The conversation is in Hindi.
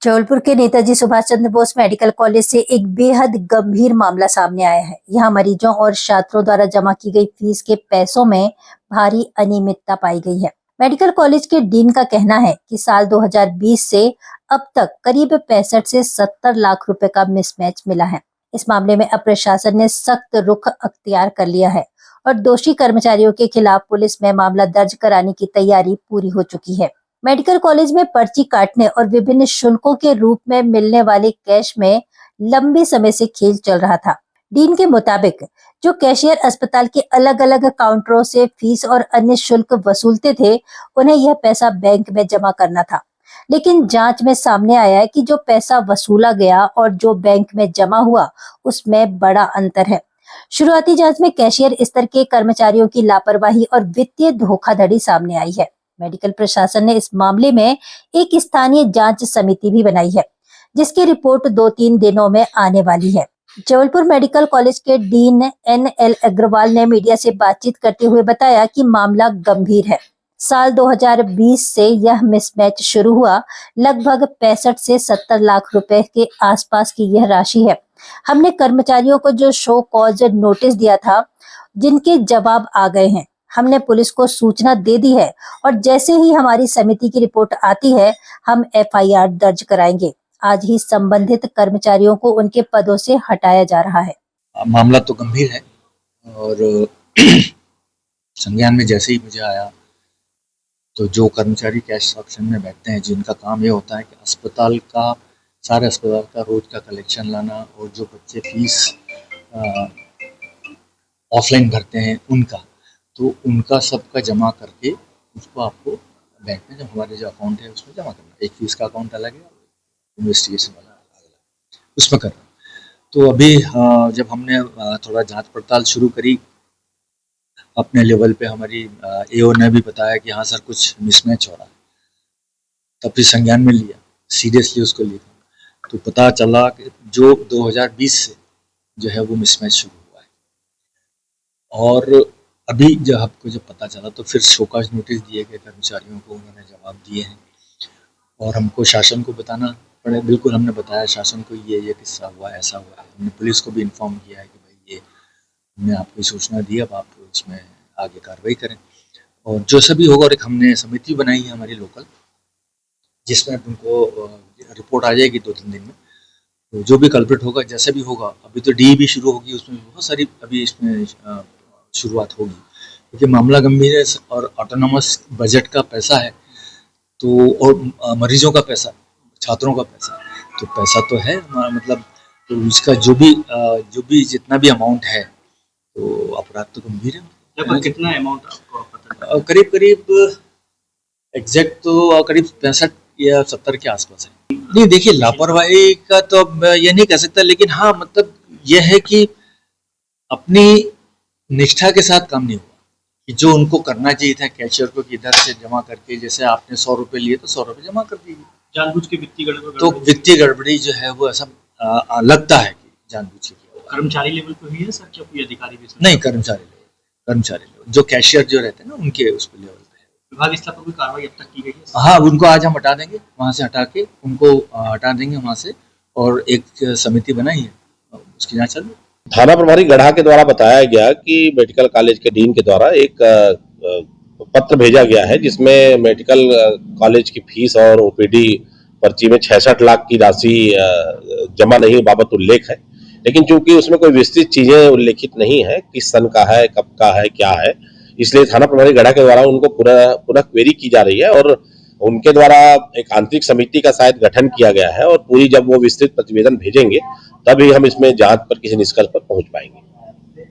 जबलपुर के नेताजी सुभाष चंद्र बोस मेडिकल कॉलेज से एक बेहद गंभीर मामला सामने आया है। यहाँ मरीजों और छात्रों द्वारा जमा की गई फीस के पैसों में भारी अनियमितता पाई गई है। मेडिकल कॉलेज के डीन का कहना है कि साल 2020 से अब तक करीब 65 से 70 लाख रुपए का मिसमैच मिला है। इस मामले में अब प्रशासन ने सख्त रुख अख्तियार कर लिया है और दोषी कर्मचारियों के खिलाफ पुलिस में मामला दर्ज कराने की तैयारी पूरी हो चुकी है। मेडिकल कॉलेज में पर्ची काटने और विभिन्न शुल्कों के रूप में मिलने वाले कैश में लंबे समय से खेल चल रहा था। डीन के मुताबिक जो कैशियर अस्पताल के अलग अलग काउंटरों से फीस और अन्य शुल्क वसूलते थे, उन्हें यह पैसा बैंक में जमा करना था। लेकिन जांच में सामने आया है कि जो पैसा वसूला गया और जो बैंक में जमा हुआ, उसमें बड़ा अंतर है। शुरुआती जांच में कैशियर स्तर के कर्मचारियों की लापरवाही और वित्तीय धोखाधड़ी सामने आई है। मेडिकल प्रशासन ने इस मामले में एक स्थानीय जांच समिति भी बनाई है, जिसकी रिपोर्ट 2-3 दिनों में आने वाली है। जबलपुर मेडिकल कॉलेज के डीन NL अग्रवाल ने मीडिया से बातचीत करते हुए बताया कि मामला गंभीर है। साल 2020 से यह मिसमैच शुरू हुआ। लगभग 65 से 70 लाख रुपए के आसपास की यह राशि है। हमने कर्मचारियों को जो शो कॉज नोटिस दिया था, जिनके जवाब आ गए हैं। हमने पुलिस को सूचना दे दी है और जैसे ही हमारी समिति की रिपोर्ट आती है, हम FIR दर्ज कराएंगे। आज ही संबंधित कर्मचारियों को उनके पदों से हटाया जा रहा है। मामला तो गंभीर है और संज्ञान में जैसे ही मुझे आया तो जो कर्मचारी कैश ऑप्शन में बैठते हैं, जिनका काम ये होता है कि सारे अस्पताल का रोज का कलेक्शन लाना और जो बच्चे फीस ऑफलाइन भरते हैं उनका सबका जमा करके उसको आपको बैंक में जब हमारे जो अकाउंट है उसमें जमा करना। एक फीस का अकाउंट अलग है, इन्वेस्टिगेशन वाला अलग, उसमें करना। तो अभी जब हमने थोड़ा जांच पड़ताल शुरू करी अपने लेवल पे, हमारी AO ने भी बताया कि हाँ सर कुछ मिसमैच हो रहा है, तब फिर संज्ञान में लिया, सीरियसली उसको लिया। तो पता चला कि जो 2020 से जो है वो मिसमैच शुरू हुआ है और अभी जब आपको जब पता चला तो फिर शोकाज नोटिस दिए गए कर्मचारियों को, उन्होंने जवाब दिए हैं और हमको शासन को बताना पड़े। बिल्कुल हमने बताया शासन को ये किस्सा हुआ, ऐसा हुआ है। हमने पुलिस को भी इन्फॉर्म किया है कि भाई ये हमने आपको सूचना दी, अब आप इसमें आगे कार्रवाई करें और जो सभी होगा। और एक हमने समिति बनाई है हमारी लोकल, जिसमें उनको रिपोर्ट आ जाएगी 2-3 दिन में। तो जो भी कल्प्रिट होगा, जैसे भी होगा, अभी तो DE भी शुरू होगी, उसमें बहुत सारी अभी इसमें शुरुआत होगी क्योंकि मामला गंभीर है और ऑटोनोमस बजट का पैसा है तो, और मरीजों का पैसा, छात्रों का पैसा, तो पैसा तो है हमारा, मतलब तो उसका जो भी जितना भी अमाउंट है तो अपराध तो गंभीर है। लगभग कितना अमाउंट आपको पता? करीब एग्जैक्ट तो करीब 65 या 70 के आसपास है। नहीं देखिए, लापरवाही का तो ये नहीं कह सकता, लेकिन हाँ मतलब यह है कि अपनी निष्ठा के साथ काम नहीं हुआ कि जो उनको करना चाहिए था कैशियर को कि इधर से जमा करके, जैसे आपने 100 रुपए लिए तो 100 रुपए जमा कर दीजिए। जानबूझ के वित्तीय गड़बड़ी, तो वित्तीय गड़बड़ी जो है वो ऐसा लगता है कि जानबूझ के। कर्मचारी लेवल पे हुई है सर, क्या कोई अधिकारी भी? नहीं, कर्मचारी लेवल जो कैशियर जो रहते हैं ना, उनके उस लेवल पे है। विभाग स्तर पर कोई कार्रवाई अब तक की गई है? हाँ, उनको आज हम हटा देंगे, वहाँ से हटा के उनको हटा देंगे वहाँ से, और एक समिति बनाई है, उसकी जाँच चालू। थाना प्रभारी गढ़ा के द्वारा बताया गया कि मेडिकल कॉलेज के डीन के द्वारा एक पत्र भेजा गया है, जिसमें मेडिकल कॉलेज की फीस और OPD पर्ची में 66 लाख की राशि जमा नहीं बाबत उल्लेख है। लेकिन चूंकि उसमें कोई विस्तृत चीजें उल्लेखित नहीं है, किस सन का है, कब का है, क्या है, इसलिए थाना प्रभारी गढ़ा के द्वारा उनको पुनः क्वेरी की जा रही है और उनके द्वारा एक आंतरिक समिति का शायद गठन किया गया है और पूरी जब वो विस्तृत प्रतिवेदन भेजेंगे तभी हम इसमें जांच पर किसी निष्कर्ष पर पहुंच पाएंगे।